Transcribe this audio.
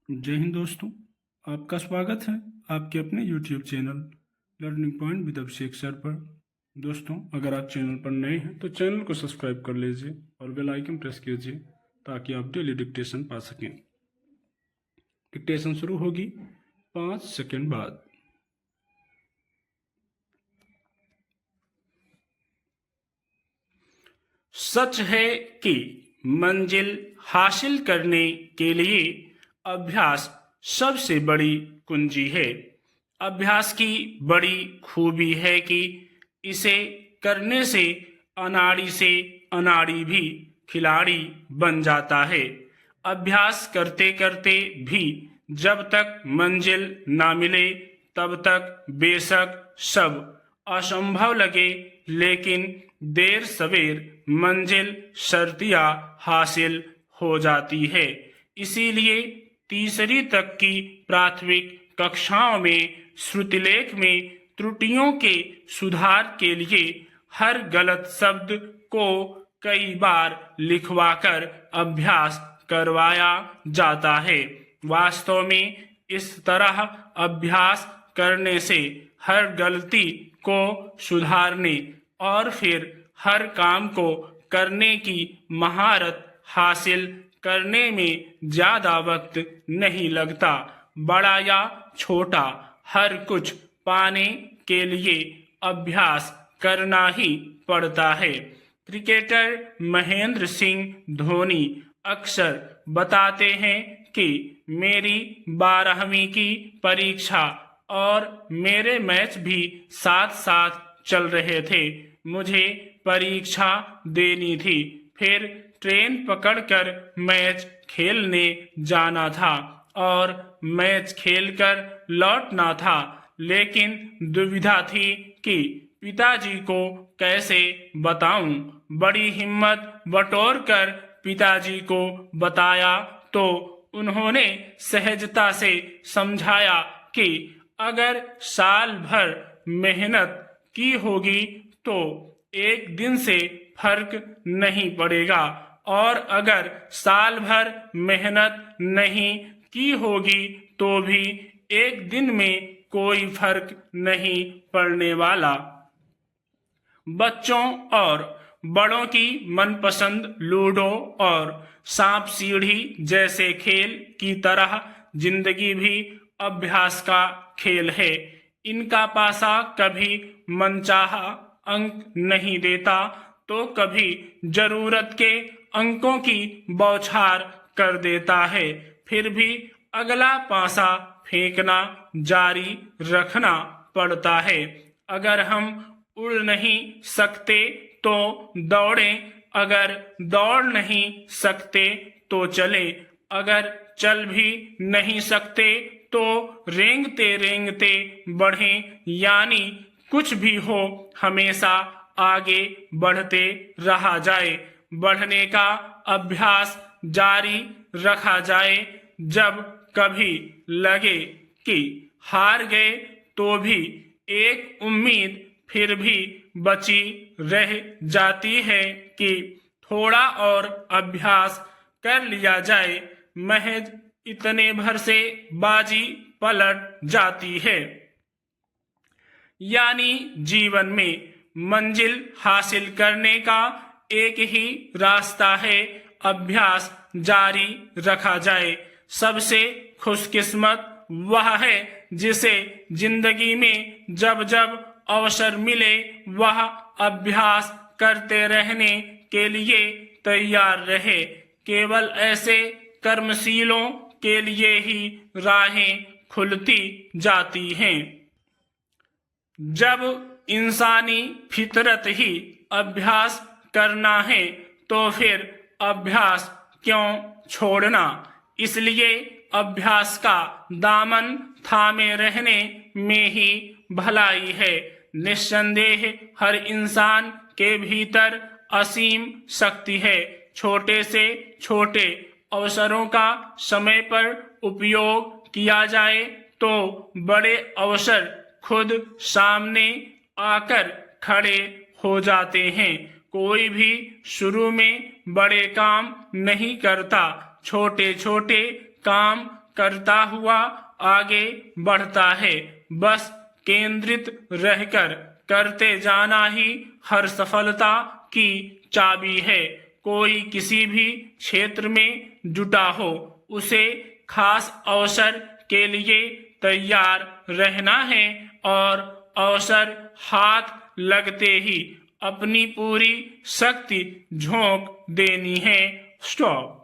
जय हिंद दोस्तों। आपका स्वागत है आपके अपने YouTube channel learning point with Abhishek sir पर। दोस्तों, अगर आप चैनल पर नए हैं तो चैनल को सब्सक्राइब कर लीजिए और बेल आइकन प्रेस कीजिए ताकि आप डेली डिक्टेशन पा सकें। डिक्टेशन शुरू होगी 5 सेकंड बाद। सच है कि मंजिल हासिल करने के लिए अभ्यास सबसे बड़ी कुंजी है। अभ्यास की बड़ी खूबी है कि इसे करने से अनाड़ी भी खिलाड़ी बन जाता है। अभ्यास करते करते भी जब तक मंजिल ना मिले तब तक बेशक सब असंभव लगे, लेकिन देर सवेर मंजिल शर्तिया हासिल हो जाती है। इसीलिए तीसरी तक की प्राथमिक कक्षाओं में श्रुतिलेख में त्रुटियों के सुधार के लिए हर गलत शब्द को कई बार लिखवाकर अभ्यास करवाया जाता है। वास्तव में इस तरह अभ्यास करने से हर गलती को सुधारने और फिर हर काम को करने की महारत हासिल करने में ज्यादा वक्त नहीं लगता। बड़ा या छोटा हर कुछ पाने के लिए अभ्यास करना ही पड़ता है। क्रिकेटर महेंद्र सिंह धोनी अक्सर बताते हैं कि मेरी 12वीं की परीक्षा और मेरे मैच भी साथ साथ चल रहे थे। मुझे परीक्षा देनी थी, फिर ट्रेन पकड़कर मैच खेलने जाना था और मैच खेलकर लौटना था। लेकिन दुविधा थी कि पिताजी को कैसे बताऊं। बड़ी हिम्मत बटोर कर पिताजी को बताया तो उन्होंने सहजता से समझाया कि अगर साल भर मेहनत की होगी तो एक दिन से फर्क नहीं पड़ेगा, और अगर साल भर मेहनत नहीं की होगी तो भी एक दिन में कोई फर्क नहीं पड़ने वाला। बच्चों और बड़ों की मनपसंद लूडो और सांप सीढ़ी जैसे खेल की तरह जिंदगी भी अभ्यास का खेल है। इनका पासा कभी मनचाहा अंक नहीं देता तो कभी जरूरत के अंकों की बौछार कर देता है। फिर भी अगला पासा फेंकना जारी रखना पड़ता है। अगर हम उड़ नहीं सकते तो दौड़ें, अगर दौड़ नहीं सकते तो चलें, अगर चल भी नहीं सकते तो रेंगते रेंगते बढ़ें। यानी कुछ भी हो हमेशा आगे बढ़ते रहा जाए, बढ़ने का अभ्यास जारी रखा जाए। जब कभी लगे कि हार गए तो भी एक उम्मीद फिर भी बची रह जाती है कि थोड़ा और अभ्यास कर लिया जाए। महज इतने भर से बाजी पलट जाती है। यानी जीवन में मंजिल हासिल करने का एक ही रास्ता है, अभ्यास जारी रखा जाए। सबसे खुशकिस्मत वह है जिसे जिंदगी में जब जब अवसर मिले वह अभ्यास करते रहने के लिए तैयार रहे। केवल ऐसे कर्मशीलों के लिए ही राहें खुलती जाती हैं। जब इंसानी फितरत ही अभ्यास करना है तो फिर अभ्यास क्यों छोड़ना। इसलिए अभ्यास का दामन थामे रहने में ही भलाई है। निस्संदेह हर इंसान के भीतर असीम शक्ति है। छोटे से छोटे अवसरों का समय पर उपयोग किया जाए तो बड़े अवसर खुद सामने आकर खड़े हो जाते हैं। कोई भी शुरू में बड़े काम नहीं करता, छोटे छोटे काम करता हुआ आगे बढ़ता है। बस केंद्रित रहकर करते जाना ही हर सफलता की चाबी है। कोई किसी भी क्षेत्र में जुटा हो, उसे खास अवसर के लिए तैयार रहना है और अवसर हाथ लगते ही अपनी पूरी शक्ति झोंक देनी है। स्टॉप।